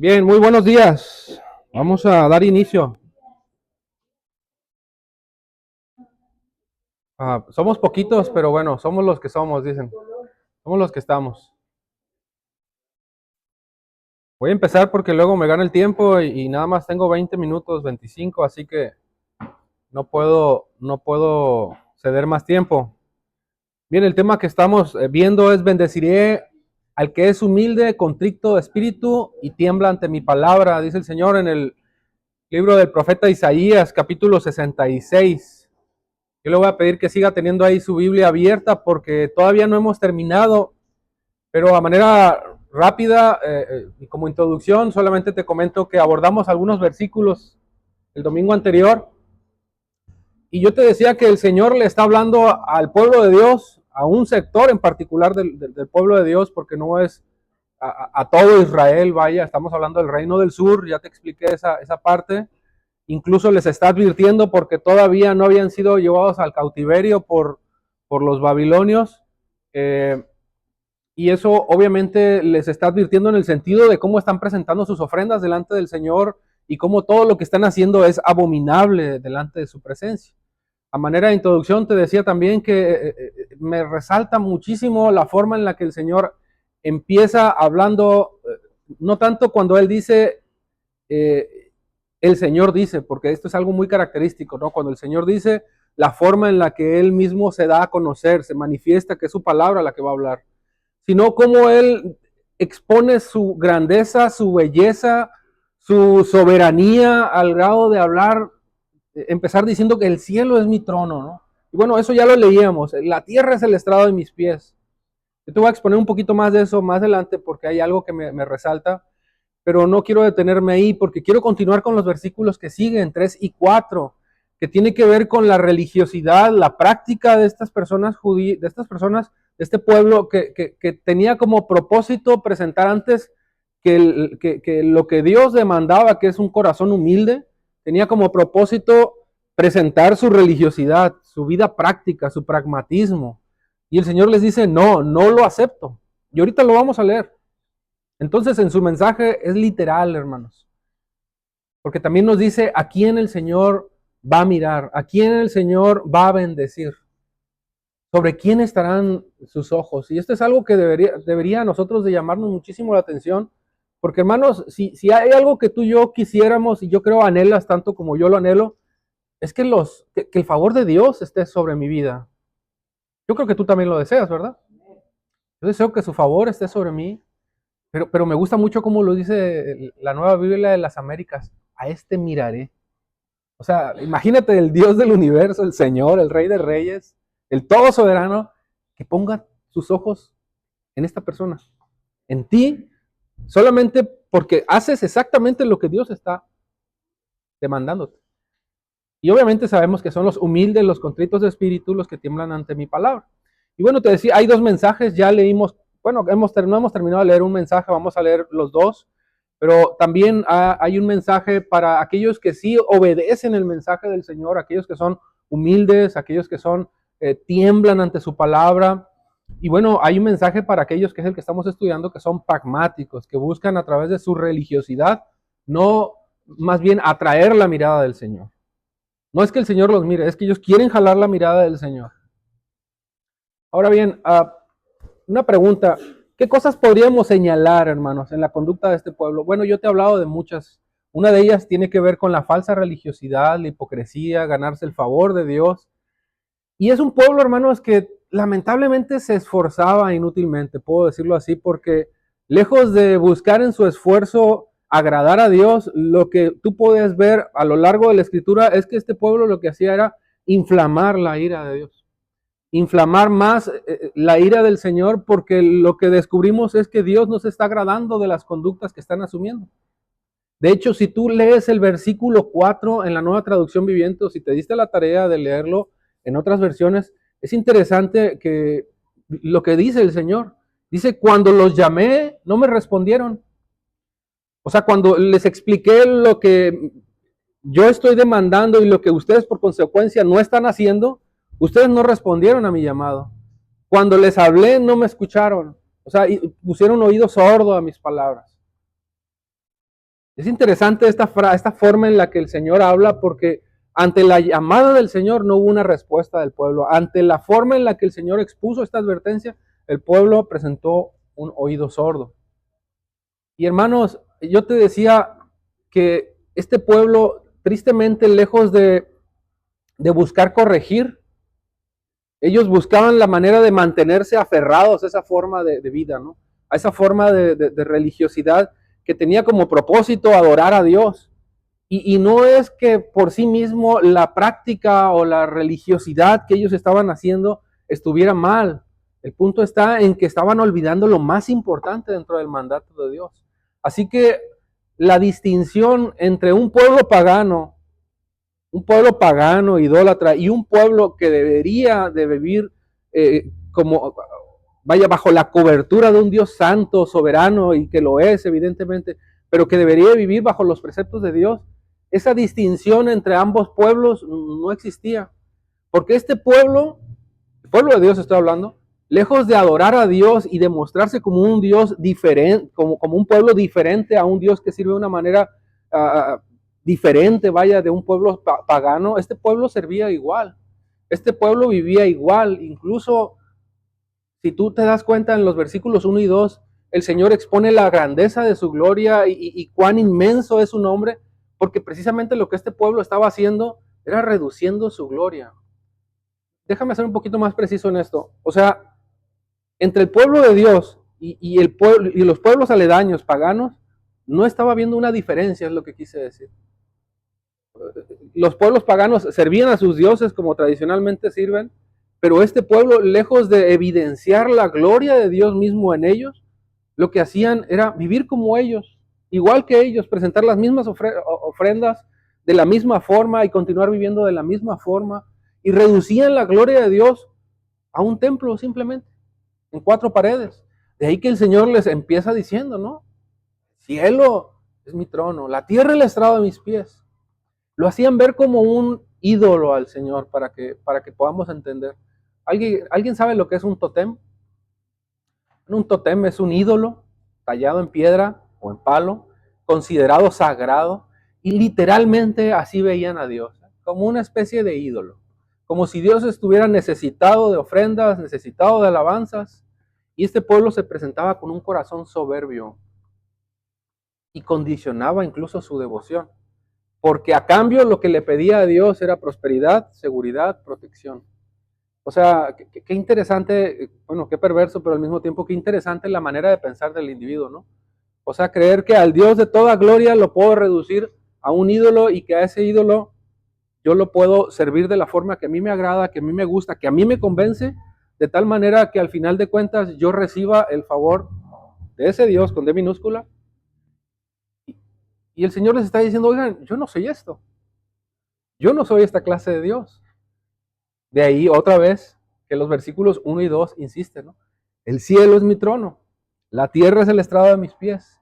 Bien, muy buenos días. Vamos a dar inicio. Somos poquitos, pero bueno, somos los que somos, dicen. Somos los que estamos. Voy a empezar porque luego me gana el tiempo y nada más tengo 20 minutos, 25, así que no puedo ceder más tiempo. Bien, el tema que estamos viendo es bendeciré al que es humilde, contrito de espíritu y tiembla ante mi palabra, dice el Señor en el libro del profeta Isaías, capítulo 66. Yo le voy a pedir que siga teniendo ahí su Biblia abierta porque todavía no hemos terminado, pero a manera rápida y como introducción solamente te comento que abordamos algunos versículos el domingo anterior y yo te decía que el Señor le está hablando al pueblo de Dios, a un sector en particular del pueblo de Dios, porque no es a todo Israel, vaya, estamos hablando del reino del sur, ya te expliqué esa parte. Incluso les está advirtiendo porque todavía no habían sido llevados al cautiverio por los babilonios. Eh, y eso obviamente les está advirtiendo en el sentido de cómo están presentando sus ofrendas delante del Señor y cómo todo lo que están haciendo es abominable delante de su presencia. A manera de introducción te decía también que me resalta muchísimo la forma en la que el Señor empieza hablando, no tanto cuando Él dice, el Señor dice, porque esto es algo muy característico, ¿no? Cuando el Señor dice, la forma en la que Él mismo se da a conocer, se manifiesta que es su palabra la que va a hablar, sino cómo Él expone su grandeza, su belleza, su soberanía al grado de hablar, empezar diciendo que el cielo es mi trono, ¿no? Y bueno, eso ya lo leíamos, la tierra es el estrado de mis pies. Yo te voy a exponer un poquito más de eso más adelante porque hay algo que me resalta, pero no quiero detenerme ahí porque quiero continuar con los versículos que siguen, 3 y 4, que tiene que ver con la religiosidad, la práctica de estas personas judías, de estas personas, de este pueblo que tenía como propósito presentar antes que lo que Dios demandaba, que es un corazón humilde, tenía como propósito presentar su religiosidad, su vida práctica, su pragmatismo. Y el Señor les dice, no, no lo acepto. Y ahorita lo vamos a leer. Entonces en su mensaje es literal, hermanos, porque también nos dice a quién el Señor va a mirar, a quién el Señor va a bendecir, sobre quién estarán sus ojos. Y esto es algo que debería a nosotros de llamarnos muchísimo la atención, porque hermanos, si hay algo que tú y yo quisiéramos, y yo creo anhelas tanto como yo lo anhelo, es que el favor de Dios esté sobre mi vida. Yo creo que tú también lo deseas, ¿verdad? Yo deseo que su favor esté sobre mí. Pero me gusta mucho cómo lo dice la Nueva Biblia de las Américas. A este miraré. O sea, imagínate el Dios del universo, el Señor, el Rey de Reyes, el Todo Soberano, que ponga sus ojos en esta persona, en ti, solamente porque haces exactamente lo que Dios está demandándote. Y obviamente sabemos que son los humildes, los contritos de espíritu, los que tiemblan ante mi palabra. Y bueno, te decía, hay dos mensajes, ya leímos, bueno, no hemos terminado de leer un mensaje, vamos a leer los dos, pero también hay un mensaje para aquellos que sí obedecen el mensaje del Señor, aquellos que son humildes, aquellos que son, tiemblan ante su palabra. Y bueno, hay un mensaje para aquellos que es el que estamos estudiando, que son pragmáticos, que buscan a través de su religiosidad, no más bien atraer la mirada del Señor. No es que el Señor los mire, es que ellos quieren jalar la mirada del Señor. Ahora bien, una pregunta. ¿Qué cosas podríamos señalar, hermanos, en la conducta de este pueblo? Bueno, yo te he hablado de muchas. Una de ellas tiene que ver con la falsa religiosidad, la hipocresía, ganarse el favor de Dios. Y es un pueblo, hermanos, que lamentablemente se esforzaba inútilmente, puedo decirlo así, porque lejos de buscar en su esfuerzo agradar a Dios, lo que tú puedes ver a lo largo de la escritura es que este pueblo lo que hacía era inflamar la ira de Dios, inflamar más la ira del Señor, porque lo que descubrimos es que Dios no se está agradando de las conductas que están asumiendo. De hecho, si tú lees el versículo 4 en la Nueva Traducción Viviente, o si te diste la tarea de leerlo en otras versiones, es interesante que lo que dice el Señor. Dice, cuando los llamé, no me respondieron. O sea, cuando les expliqué lo que yo estoy demandando y lo que ustedes por consecuencia no están haciendo, ustedes no respondieron a mi llamado. Cuando les hablé, no me escucharon. O sea, pusieron oído sordo a mis palabras. Es interesante esta forma en la que el Señor habla, porque ante la llamada del Señor no hubo una respuesta del pueblo. Ante la forma en la que el Señor expuso esta advertencia, el pueblo presentó un oído sordo. Y hermanos, yo te decía que este pueblo, tristemente, lejos de buscar corregir, ellos buscaban la manera de mantenerse aferrados a esa forma de vida, ¿no? A esa forma de religiosidad que tenía como propósito adorar a Dios. Y no es que por sí mismo la práctica o la religiosidad que ellos estaban haciendo estuviera mal. El punto está en que estaban olvidando lo más importante dentro del mandato de Dios. Así que la distinción entre un pueblo pagano, idólatra, y un pueblo que debería de vivir como, vaya, bajo la cobertura de un Dios santo, soberano, y que lo es, evidentemente, pero que debería vivir bajo los preceptos de Dios, esa distinción entre ambos pueblos no existía. Porque este pueblo, el pueblo de Dios estoy hablando, lejos de adorar a Dios y de mostrarse como un Dios diferente, como un pueblo diferente a un Dios que sirve de una manera diferente, vaya, de un pueblo pagano, este pueblo servía igual. Este pueblo vivía igual. Incluso, si tú te das cuenta en los versículos 1 y 2, el Señor expone la grandeza de su gloria y cuán inmenso es su nombre, porque precisamente lo que este pueblo estaba haciendo era reduciendo su gloria. Déjame ser un poquito más preciso en esto. O sea, entre el pueblo de Dios y los pueblos aledaños paganos, no estaba habiendo una diferencia, es lo que quise decir. Los pueblos paganos servían a sus dioses como tradicionalmente sirven, pero este pueblo, lejos de evidenciar la gloria de Dios mismo en ellos, lo que hacían era vivir como ellos, igual que ellos, presentar las mismas ofrendas de la misma forma y continuar viviendo de la misma forma, y reducían la gloria de Dios a un templo simplemente, en 4 paredes. De ahí que el Señor les empieza diciendo, ¿no? Cielo es mi trono, la tierra es el estrado de mis pies. Lo hacían ver como un ídolo al Señor para que podamos entender. ¿Alguien sabe lo que es un totem? Un totem es un ídolo tallado en piedra o en palo, considerado sagrado, y literalmente así veían a Dios, como una especie de ídolo, como si Dios estuviera necesitado de ofrendas, necesitado de alabanzas, y este pueblo se presentaba con un corazón soberbio y condicionaba incluso su devoción, porque a cambio lo que le pedía a Dios era prosperidad, seguridad, protección. O sea, qué interesante, bueno, qué perverso, pero al mismo tiempo qué interesante la manera de pensar del individuo, ¿no? O sea, creer que al Dios de toda gloria lo puedo reducir a un ídolo y que a ese ídolo yo lo puedo servir de la forma que a mí me agrada, que a mí me gusta, que a mí me convence, de tal manera que al final de cuentas yo reciba el favor de ese Dios con D minúscula. Y el Señor les está diciendo, oigan, yo no soy esto. Yo no soy esta clase de Dios. De ahí otra vez que los versículos 1 y 2 insisten, ¿no? El cielo es mi trono, la tierra es el estrado de mis pies.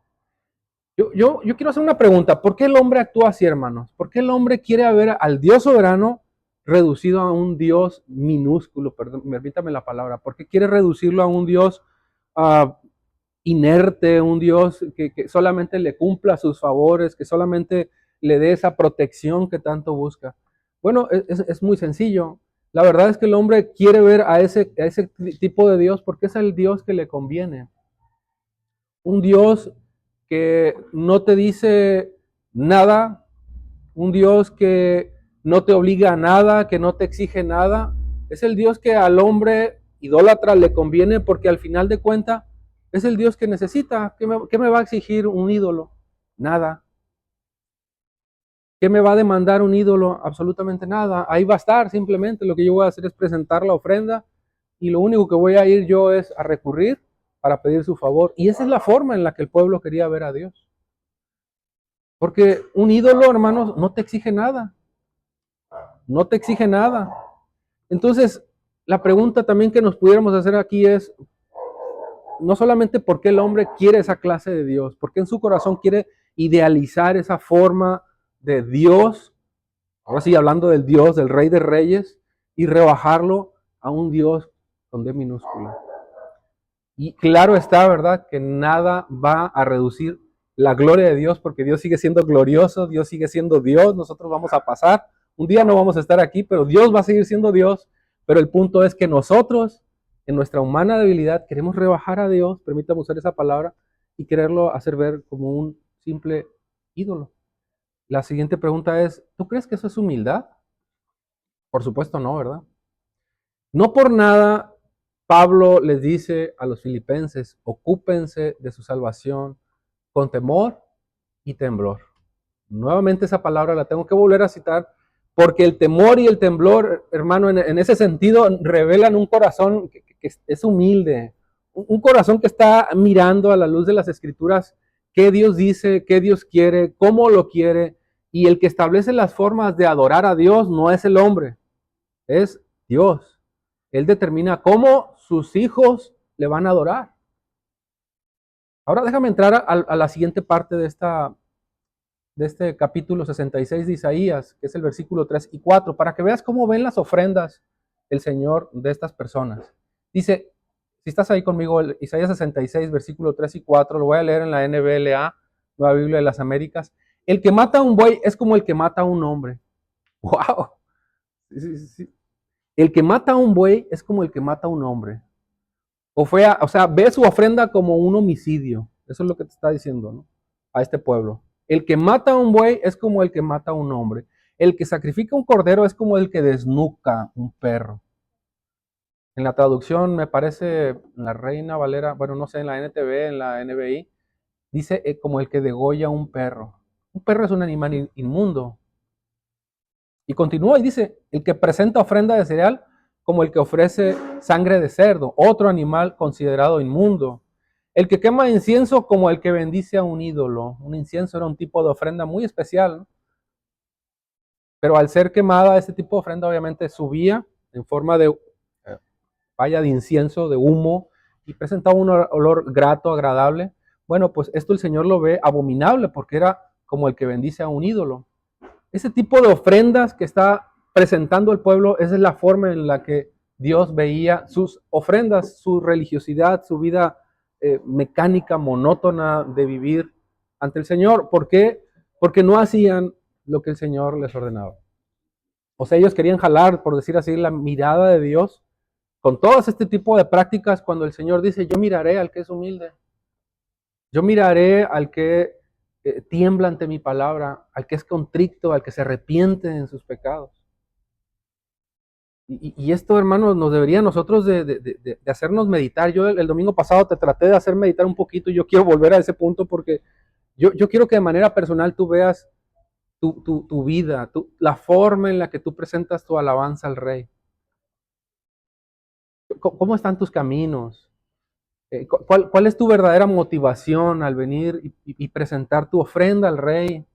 Yo quiero hacer una pregunta. ¿Por qué el hombre actúa así, hermanos? ¿Por qué el hombre quiere ver al Dios soberano reducido a un Dios minúsculo? Perdón, permítame la palabra. ¿Por qué quiere reducirlo a un Dios inerte, un Dios que solamente le cumpla sus favores, que solamente le dé esa protección que tanto busca? Bueno, es muy sencillo. La verdad es que el hombre quiere ver a ese tipo de Dios porque es el Dios que le conviene. Un Dios que no te dice nada, un Dios que no te obliga a nada, que no te exige nada. Es el Dios que al hombre idólatra le conviene porque al final de cuentas es el Dios que necesita. ¿Qué me va a exigir un ídolo? Nada. ¿Qué me va a demandar un ídolo? Absolutamente nada. Ahí va a estar, simplemente lo que yo voy a hacer es presentar la ofrenda y lo único que voy a ir yo es a recurrir para pedir su favor. Y esa es la forma en la que el pueblo quería ver a Dios. Porque un ídolo, hermanos, no te exige nada. No te exige nada. Entonces, la pregunta también que nos pudiéramos hacer aquí es, no solamente por qué el hombre quiere esa clase de Dios, porque en su corazón quiere idealizar esa forma de Dios, ahora sí hablando del Dios, del Rey de Reyes, y rebajarlo a un Dios con D minúscula. Y claro está, ¿verdad?, que nada va a reducir la gloria de Dios, porque Dios sigue siendo glorioso, Dios sigue siendo Dios, nosotros vamos a pasar, un día no vamos a estar aquí, pero Dios va a seguir siendo Dios, pero el punto es que nosotros, en nuestra humana debilidad, queremos rebajar a Dios, permítame usar esa palabra, y quererlo hacer ver como un simple ídolo. La siguiente pregunta es, ¿tú crees que eso es humildad? Por supuesto no, ¿verdad? No por nada Pablo les dice a los filipenses, ocúpense de su salvación con temor y temblor. Nuevamente esa palabra la tengo que volver a citar, porque el temor y el temblor, hermano, en ese sentido revelan un corazón que es humilde, un corazón que está mirando a la luz de las Escrituras qué Dios dice, qué Dios quiere, cómo lo quiere, y el que establece las formas de adorar a Dios no es el hombre, es Dios. Él determina cómo sus hijos le van a adorar. Ahora déjame entrar a la siguiente parte de este capítulo 66 de Isaías, que es el versículo 3 y 4, para que veas cómo ven las ofrendas el Señor de estas personas. Dice, si estás ahí conmigo, Isaías 66, versículo 3 y 4, lo voy a leer en la NBLA, Nueva Biblia de las Américas. El que mata a un buey es como el que mata a un hombre. ¡Wow! Sí. El que mata a un buey es como el que mata a un hombre. O sea, ve su ofrenda como un homicidio. Eso es lo que te está diciendo, ¿no? A este pueblo. El que mata a un buey es como el que mata a un hombre. El que sacrifica un cordero es como el que desnuca un perro. En la traducción, me parece, en la Reina Valera, bueno, no sé, en la NTV, en la NBI, dice como el que degolla un perro. Un perro es un animal inmundo. Y continúa y dice, el que presenta ofrenda de cereal como el que ofrece sangre de cerdo, otro animal considerado inmundo. El que quema incienso como el que bendice a un ídolo. Un incienso era un tipo de ofrenda muy especial, ¿no? Pero al ser quemada, este tipo de ofrenda obviamente subía en forma de valla de incienso, de humo, y presentaba un olor grato, agradable. Bueno, pues esto el Señor lo ve abominable porque era como el que bendice a un ídolo. Ese tipo de ofrendas que está presentando el pueblo, esa es la forma en la que Dios veía sus ofrendas, su religiosidad, su vida mecánica, monótona de vivir ante el Señor. ¿Por qué? Porque no hacían lo que el Señor les ordenaba. O sea, ellos querían jalar, por decir así, la mirada de Dios con todos este tipo de prácticas cuando el Señor dice, yo miraré al que es humilde. Yo miraré al que tiembla ante mi palabra, al que es contrito, al que se arrepiente en sus pecados. Y esto, hermanos, nos debería nosotros de hacernos meditar. Yo el domingo pasado te traté de hacer meditar un poquito y yo quiero volver a ese punto porque yo quiero que de manera personal tú veas tu vida, la forma en la que tú presentas tu alabanza al Rey. ¿Cómo están tus caminos? ¿Cuál es tu verdadera motivación al venir y presentar tu ofrenda al Rey?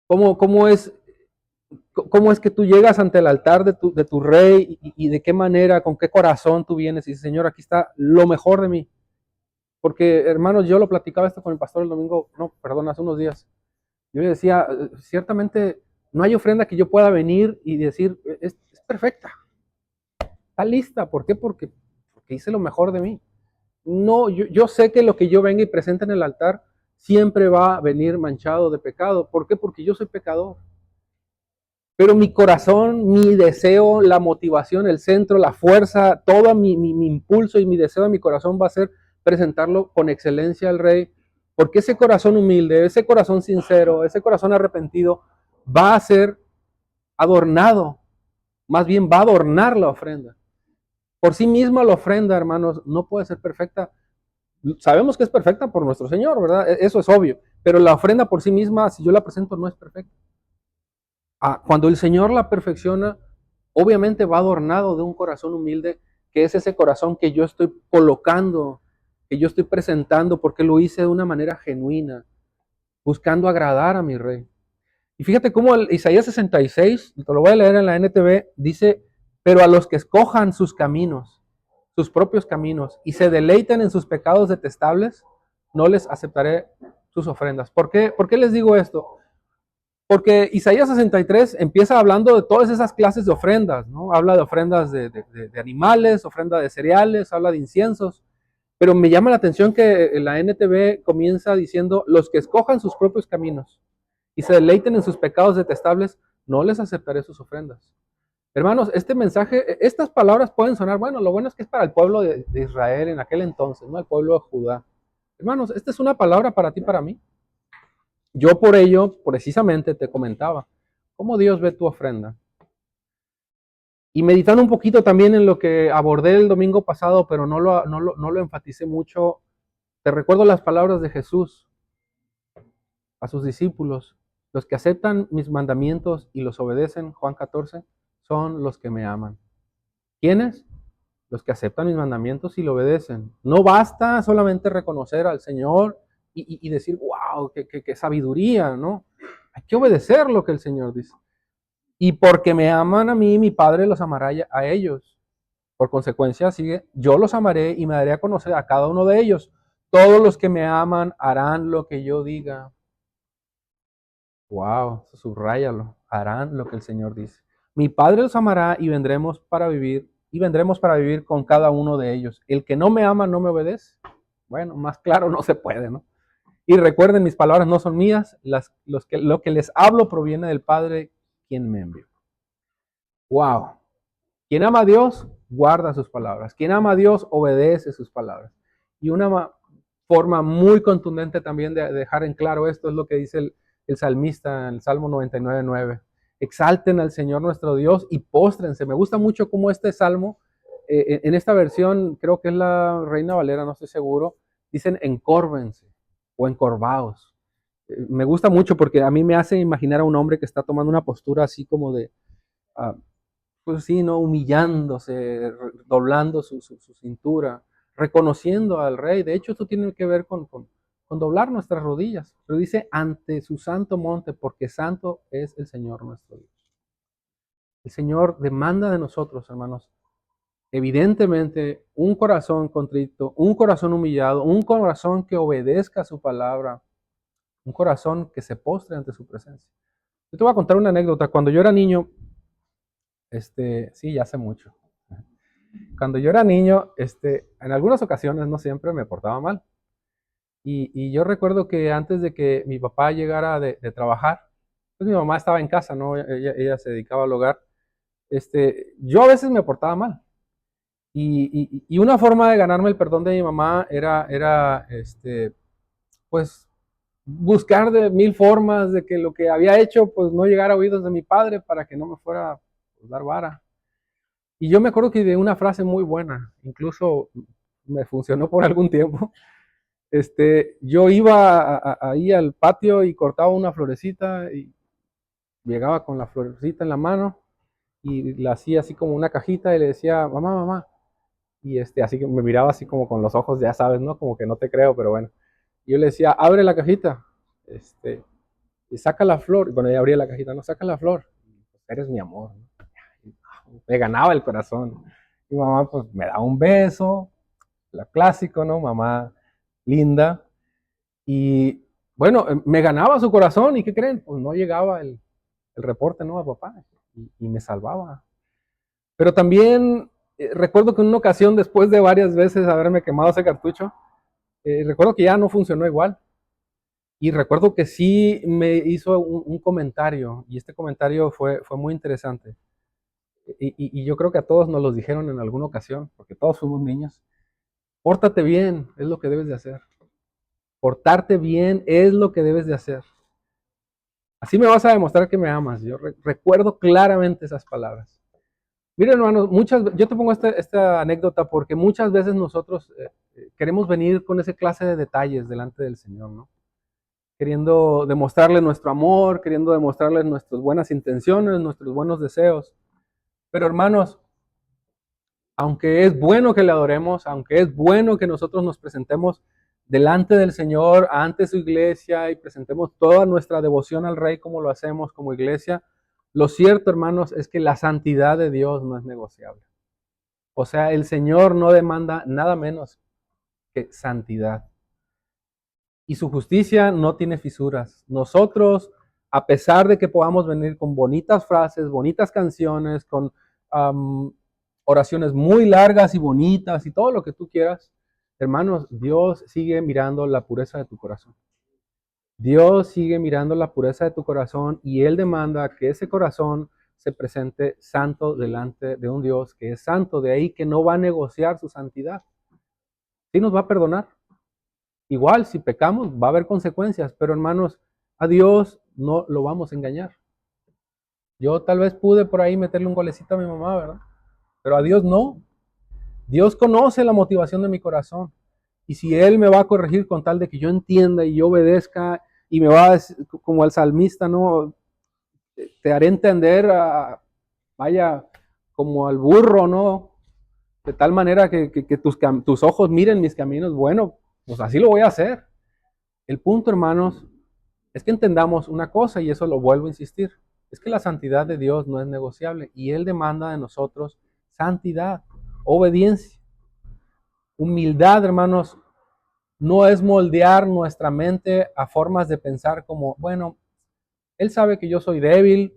¿Cómo es que tú llegas ante el altar de tu Rey y de qué manera, con qué corazón tú vienes y dices, Señor, aquí está lo mejor de mí? Porque, hermanos, yo lo platicaba esto con el pastor el domingo, no, perdón, hace unos días. Yo le decía, ciertamente no hay ofrenda que yo pueda venir y decir, es perfecta, está lista. ¿Por qué? Porque hice lo mejor de mí. No, yo sé que lo que yo venga y presente en el altar siempre va a venir manchado de pecado. ¿Por qué? Porque yo soy pecador. Pero mi corazón, mi deseo, la motivación, el centro, la fuerza, todo mi impulso y mi deseo de mi corazón va a ser presentarlo con excelencia al Rey. Porque ese corazón humilde, ese corazón sincero, ese corazón arrepentido va a ser adornado. Más bien va a adornar la ofrenda. Por sí misma la ofrenda, hermanos, no puede ser perfecta. Sabemos que es perfecta por nuestro Señor, ¿verdad? Eso es obvio. Pero la ofrenda por sí misma, si yo la presento, no es perfecta. Cuando el Señor la perfecciona, obviamente va adornado de un corazón humilde, que es ese corazón que yo estoy colocando, que yo estoy presentando, porque lo hice de una manera genuina, buscando agradar a mi Rey. Y fíjate cómo Isaías 66, te lo voy a leer en la NTV, dice, pero a los que escojan sus caminos, sus propios caminos, y se deleiten en sus pecados detestables, no les aceptaré sus ofrendas. ¿Por qué les digo esto? Porque Isaías 63 empieza hablando de todas esas clases de ofrendas, ¿no? Habla de ofrendas de animales, ofrenda de cereales, habla de inciensos. Pero me llama la atención que la NTV comienza diciendo, los que escojan sus propios caminos y se deleiten en sus pecados detestables, no les aceptaré sus ofrendas. Hermanos, este mensaje, estas palabras pueden sonar, bueno, lo bueno es que es para el pueblo de Israel en aquel entonces, ¿no? El pueblo de Judá. Hermanos, esta es una palabra para ti, para mí. Yo por ello, precisamente, te comentaba, cómo Dios ve tu ofrenda. Y meditando un poquito también en lo que abordé el domingo pasado, pero no lo enfaticé mucho, te recuerdo las palabras de Jesús a sus discípulos. Los que aceptan mis mandamientos y los obedecen, Juan 14, son los que me aman. ¿Quiénes? Los que aceptan mis mandamientos y lo obedecen. No basta solamente reconocer al Señor y decir, wow, qué sabiduría, ¿no? Hay que obedecer lo que el Señor dice. Y porque me aman a mí, mi Padre los amará a ellos. Por consecuencia, sigue, yo los amaré y me daré a conocer a cada uno de ellos. Todos los que me aman harán lo que yo diga. Wow, subráyalo. Harán lo que el Señor dice. Mi Padre los amará y vendremos para vivir con cada uno de ellos. El que no me ama no me obedece. Bueno, más claro no se puede, ¿no? Y recuerden, mis palabras no son mías, lo que les hablo proviene del Padre quien me envió. Wow. Quien ama a Dios, guarda sus palabras. Quien ama a Dios, obedece sus palabras. Y una forma muy contundente también de dejar en claro esto es lo que dice el salmista en el Salmo 99:9. Exalten al Señor nuestro Dios y póstrense. Me gusta mucho cómo este salmo, en esta versión, creo que es la Reina Valera, no estoy seguro, dicen encórvense o encorvaos. Me gusta mucho porque a mí me hace imaginar a un hombre que está tomando una postura así como de, pues sí, ¿no? Humillándose, doblando su cintura, reconociendo al rey. De hecho, esto tiene que ver con doblar nuestras rodillas. Pero dice, ante su santo monte, porque santo es el Señor nuestro Dios. El Señor demanda de nosotros, hermanos, evidentemente, un corazón contrito, un corazón humillado, un corazón que obedezca a su palabra, un corazón que se postre ante su presencia. Yo te voy a contar una anécdota. Cuando yo era niño, sí, ya hace mucho. Cuando yo era niño, en algunas ocasiones, no siempre, me portaba mal. Y yo recuerdo que antes de que mi papá llegara de trabajar, pues mi mamá estaba en casa, ¿no? Ella se dedicaba al hogar. Yo a veces me portaba mal. Y una forma de ganarme el perdón de mi mamá era pues, buscar de mil formas de que lo que había hecho, pues, no llegara a oídos de mi padre para que no me fuera a dar vara. Y yo me acuerdo que de una frase muy buena, incluso me funcionó por algún tiempo. Yo iba ahí al patio y cortaba una florecita y llegaba con la florecita en la mano y la hacía así como una cajita y le decía, mamá, mamá. Y así que me miraba así como con los ojos, ya sabes, ¿no? Como que no te creo, pero bueno. Y yo le decía, abre la cajita, y saca la flor. Y bueno, ella abría la cajita, no, saca la flor. Pues eres mi amor, ¿no? Me ganaba el corazón. Mi mamá pues me daba un beso, la clásico, ¿no? Mamá linda. Y bueno, me ganaba su corazón y ¿qué creen? Pues no llegaba el reporte, ¿no? A papá y me salvaba. Pero también recuerdo que en una ocasión, después de varias veces haberme quemado ese cartucho, recuerdo que ya no funcionó igual. Y recuerdo que sí me hizo un comentario y este comentario fue muy interesante. Y yo creo que a todos nos los dijeron en alguna ocasión, porque todos fuimos niños. Pórtate bien, es lo que debes de hacer. Portarte bien es lo que debes de hacer. Así me vas a demostrar que me amas. Yo recuerdo claramente esas palabras. Miren, hermanos, yo te pongo esta anécdota porque muchas veces nosotros queremos venir con esa clase de detalles delante del Señor, ¿no? Queriendo demostrarle nuestro amor, queriendo demostrarle nuestras buenas intenciones, nuestros buenos deseos. Pero hermanos, aunque es bueno que le adoremos, aunque es bueno que nosotros nos presentemos delante del Señor, ante su iglesia y presentemos toda nuestra devoción al Rey como lo hacemos como iglesia, lo cierto, hermanos, es que la santidad de Dios no es negociable. O sea, el Señor no demanda nada menos que santidad. Y su justicia no tiene fisuras. Nosotros, a pesar de que podamos venir con bonitas frases, bonitas canciones, con oraciones muy largas y bonitas y todo lo que tú quieras, Hermanos, Dios sigue mirando la pureza de tu corazón. Dios sigue mirando la pureza de tu corazón y Él demanda que ese corazón se presente santo delante de un Dios que es santo, de ahí que no va a negociar su santidad. Sí nos va a perdonar. Igual, si pecamos, va a haber consecuencias, pero hermanos, a Dios no lo vamos a engañar. Yo tal vez pude por ahí meterle un golecito a mi mamá, ¿verdad? Pero a Dios no. Dios conoce la motivación de mi corazón. Y si Él me va a corregir con tal de que yo entienda y yo obedezca y me va a decir, como el salmista, ¿no? Te haré entender, vaya, como al burro, ¿no? De tal manera que tus ojos miren mis caminos. Bueno, pues así lo voy a hacer. El punto, hermanos, es que entendamos una cosa, y eso lo vuelvo a insistir, es que la santidad de Dios no es negociable y Él demanda de nosotros santidad, obediencia, humildad, hermanos. No es moldear nuestra mente a formas de pensar como, bueno, Él sabe que yo soy débil,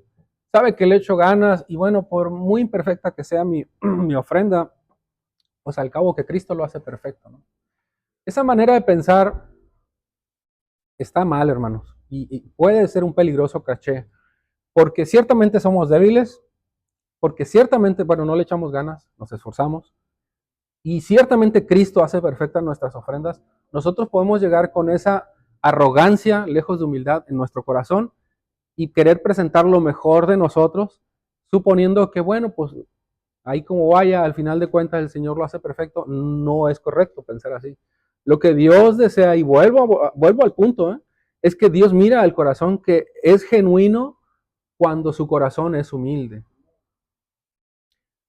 sabe que le echo ganas y bueno, por muy imperfecta que sea mi ofrenda, pues al cabo que Cristo lo hace perfecto, ¿no? Esa manera de pensar está mal, hermanos, y puede ser un peligroso caché, porque ciertamente somos débiles, porque ciertamente, bueno, no le echamos ganas, nos esforzamos, y ciertamente Cristo hace perfectas nuestras ofrendas. Nosotros podemos llegar con esa arrogancia, lejos de humildad, en nuestro corazón y querer presentar lo mejor de nosotros, suponiendo que, bueno, pues ahí como vaya, al final de cuentas el Señor lo hace perfecto. No es correcto pensar así. Lo que Dios desea, y vuelvo al punto, es que Dios mira al corazón que es genuino cuando su corazón es humilde.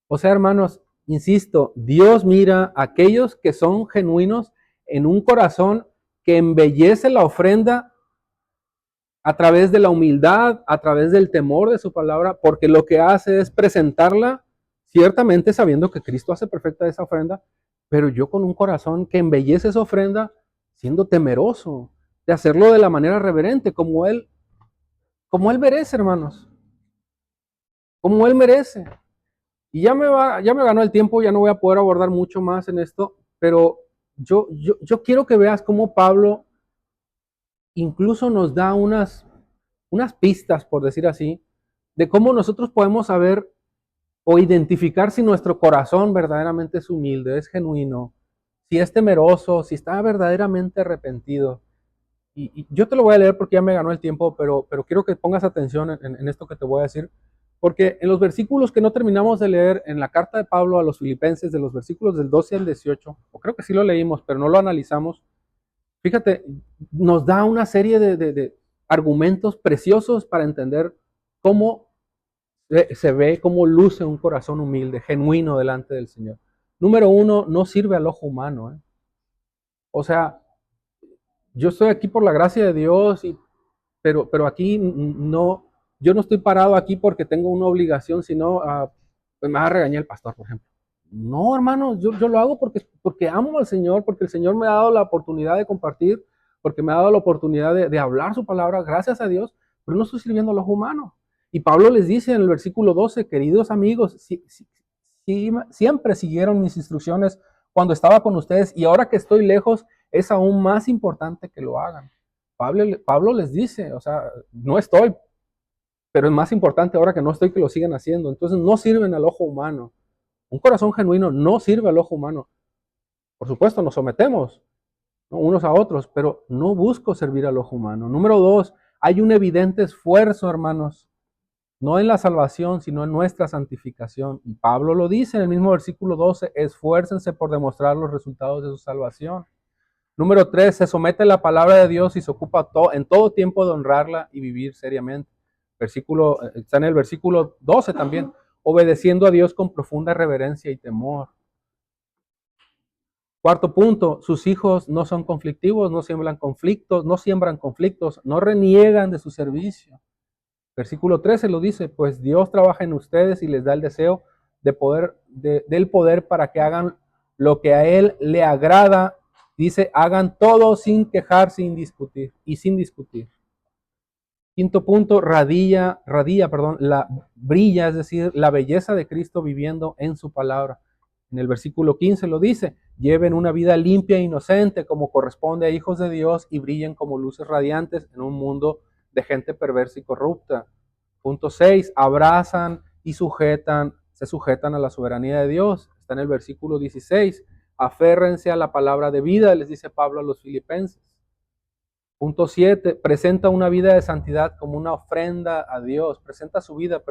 O sea, hermanos, insisto, Dios mira a aquellos que son genuinos en un corazón que embellece la ofrenda a través de la humildad, a través del temor de su palabra, porque lo que hace es presentarla ciertamente sabiendo que Cristo hace perfecta esa ofrenda, pero yo con un corazón que embellece esa ofrenda siendo temeroso de hacerlo de la manera reverente, como él merece, hermanos, como él merece. Y ya me ganó el tiempo, ya no voy a poder abordar mucho más en esto, pero yo quiero que veas cómo Pablo incluso nos da unas pistas, por decir así, de cómo nosotros podemos saber o identificar si nuestro corazón verdaderamente es humilde, es genuino, si es temeroso, si está verdaderamente arrepentido. Y yo te lo voy a leer porque ya me ganó el tiempo, pero quiero que pongas atención en esto que te voy a decir, porque en los versículos que no terminamos de leer en la carta de Pablo a los filipenses, de los versículos del 12 al 18, o creo que sí lo leímos, pero no lo analizamos, fíjate, nos da una serie de argumentos preciosos para entender cómo se ve, cómo luce un corazón humilde, genuino delante del Señor. Número uno, no sirve al ojo humano. O sea, yo estoy aquí por la gracia de Dios, pero aquí no, yo no estoy parado aquí porque tengo una obligación, sino pues me va a regañar el pastor, por ejemplo. No, hermano, yo lo hago porque amo al Señor, porque el Señor me ha dado la oportunidad de compartir, porque me ha dado la oportunidad de hablar su palabra, gracias a Dios, pero no estoy sirviendo a los humanos. Y Pablo les dice en el versículo 12, queridos amigos, siempre siguieron mis instrucciones cuando estaba con ustedes y ahora que estoy lejos es aún más importante que lo hagan. Pablo les dice, o sea, no estoy, pero es más importante ahora que no estoy que lo sigan haciendo. Entonces no sirven al ojo humano. Un corazón genuino no sirve al ojo humano. Por supuesto, nos sometemos, ¿no?, unos a otros, pero no busco servir al ojo humano. Número dos, hay un evidente esfuerzo, hermanos, no en la salvación, sino en nuestra santificación. Y Pablo lo dice en el mismo versículo 12, esfuércense por demostrar los resultados de su salvación. Número 3, se somete a la palabra de Dios y se ocupa en todo tiempo de honrarla y vivir seriamente. Está en el versículo 12 también, obedeciendo a Dios con profunda reverencia y temor. Cuarto punto, sus hijos no son conflictivos, no siembran conflictos, no reniegan de su servicio. Versículo 13 lo dice, pues Dios trabaja en ustedes y les da el deseo del poder para que hagan lo que a Él le agrada. Dice, hagan todo sin quejar, sin discutir. Quinto punto, brilla, es decir, la belleza de Cristo viviendo en su palabra. En el versículo 15 lo dice, lleven una vida limpia e inocente como corresponde a hijos de Dios y brillen como luces radiantes en un mundo de gente perversa y corrupta. Punto 6, abrazan y se sujetan a la soberanía de Dios. Está en el versículo 16. Aférrense a la palabra de vida, les dice Pablo a los filipenses. Punto 7, presenta una vida de santidad como una ofrenda a Dios. Presenta su vida,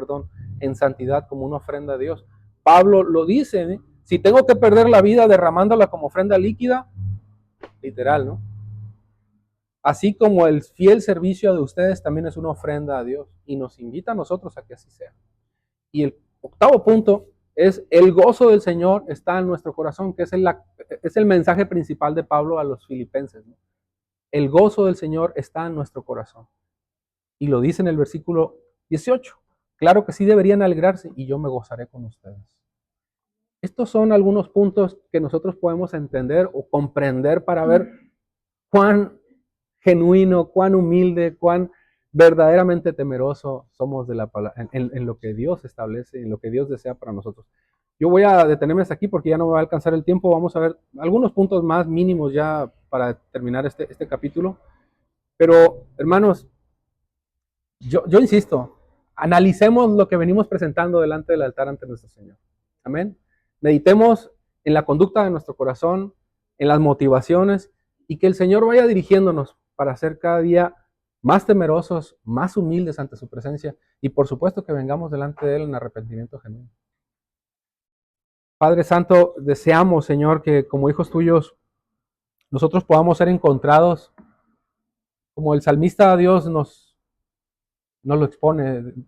en santidad como una ofrenda a Dios. Pablo lo dice, ¿eh? Si tengo que perder la vida derramándola como ofrenda líquida, literal, ¿no? Así como el fiel servicio de ustedes también es una ofrenda a Dios y nos invita a nosotros a que así sea. Y el octavo punto es el gozo del Señor está en nuestro corazón, que es el mensaje principal de Pablo a los filipenses, ¿no? El gozo del Señor está en nuestro corazón. Y lo dice en el versículo 18. Claro que sí deberían alegrarse y yo me gozaré con ustedes. Estos son algunos puntos que nosotros podemos entender o comprender para ver cuán genuino, cuán humilde, cuán verdaderamente temeroso somos de la palabra, en lo que Dios establece, en lo que Dios desea para nosotros. Yo voy a detenerme hasta aquí porque ya no me va a alcanzar el tiempo. Vamos a ver algunos puntos más mínimos ya para terminar este capítulo. Pero, hermanos, yo insisto, analicemos lo que venimos presentando delante del altar ante nuestro Señor. Amén. Meditemos en la conducta de nuestro corazón, en las motivaciones, y que el Señor vaya dirigiéndonos para ser cada día más temerosos, más humildes ante su presencia, y por supuesto que vengamos delante de Él en arrepentimiento genuino. Padre Santo, deseamos, Señor, que como hijos tuyos nosotros podamos ser encontrados como el salmista a Dios nos lo expone en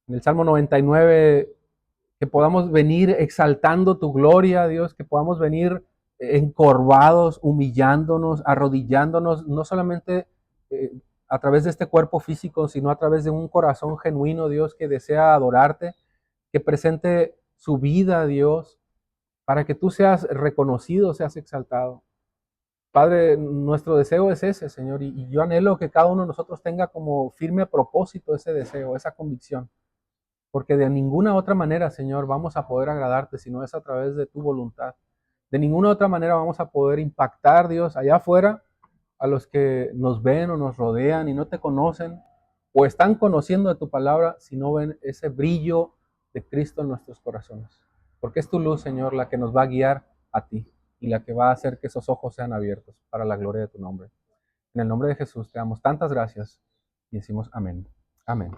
el Salmo 99, que podamos venir exaltando tu gloria, Dios, que podamos venir encorvados, humillándonos, arrodillándonos, no solamente a través de este cuerpo físico, sino a través de un corazón genuino, Dios, que desea adorarte, que presente su vida, Dios, para que tú seas reconocido, seas exaltado. Padre, nuestro deseo es ese, Señor, y yo anhelo que cada uno de nosotros tenga como firme propósito ese deseo, esa convicción, porque de ninguna otra manera, Señor, vamos a poder agradarte si no es a través de tu voluntad. De ninguna otra manera vamos a poder impactar, Dios, allá afuera, a los que nos ven o nos rodean y no te conocen, o están conociendo de tu palabra, si no ven ese brillo de Cristo en nuestros corazones. Porque es tu luz, Señor, la que nos va a guiar a ti y la que va a hacer que esos ojos sean abiertos para la gloria de tu nombre. En el nombre de Jesús te damos tantas gracias y decimos amén. Amén.